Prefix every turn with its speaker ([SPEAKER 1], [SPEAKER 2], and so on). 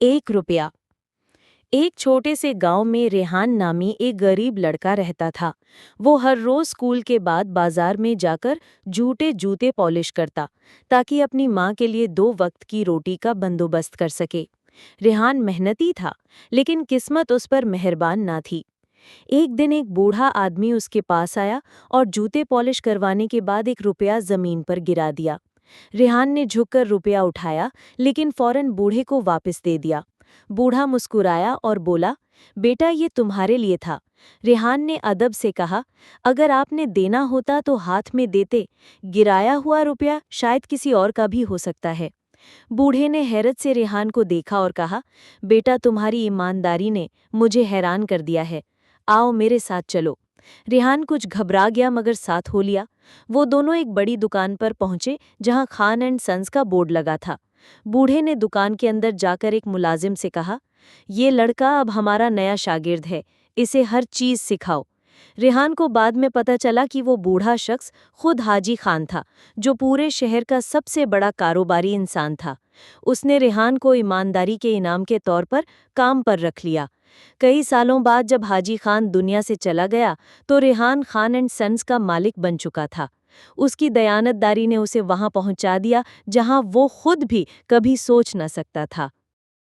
[SPEAKER 1] 1 रुपया। एक छोटे से गांव में रेहान नामी एक गरीब लड़का रहता था। वो हर रोज स्कूल के बाद बाजार में जाकर झूठे जूते पॉलिश करता, ताकि अपनी माँ के लिए 2 वक्त की रोटी का बंदोबस्त कर सके। रेहान मेहनती था, लेकिन किस्मत उस पर मेहरबान ना थी। एक दिन एक बूढ़ा आदमी उसके पास आया और जूते पॉलिश करवाने के बाद 1 रुपया जमीन पर गिरा दिया। रेहान ने झुककर रुपया उठाया, लेकिन फौरन बूढ़े को वापस दे दिया। बूढ़ा मुस्कुराया और बोला, बेटा, ये तुम्हारे लिए था। रेहान ने अदब से कहा, अगर आपने देना होता तो हाथ में देते, गिराया हुआ रुपया शायद किसी और का भी हो सकता है। बूढ़े ने हैरत से रेहान को देखा और कहा, बेटा, तुम्हारी ईमानदारी ने मुझे हैरान कर दिया है। आओ मेरे साथ चलो। रेहान कुछ घबरा गया, मगर साथ हो लिया। वो दोनों एक बड़ी दुकान पर पहुंचे, जहां खान एंड सन्स का बोर्ड लगा था। बूढ़े ने दुकान के अंदर जाकर एक मुलाजिम से कहा, ये लड़का अब हमारा नया शागिर्द है, इसे हर चीज सिखाओ। रेहान को बाद में पता चला कि वो बूढ़ा शख्स खुद हाजी खान था, जो पूरे शहर का सबसे बड़ा कारोबारी इंसान था। उसने रेहान को ईमानदारी के इनाम के तौर पर काम पर रख लिया। कई सालों बाद जब हाजी खान दुनिया से चला गया, तो रेहान खान एंड सन्स का मालिक बन चुका था। उसकी दयानतदारी ने उसे वहां पहुंचा दिया जहां वो खुद भी कभी सोच न सकता था।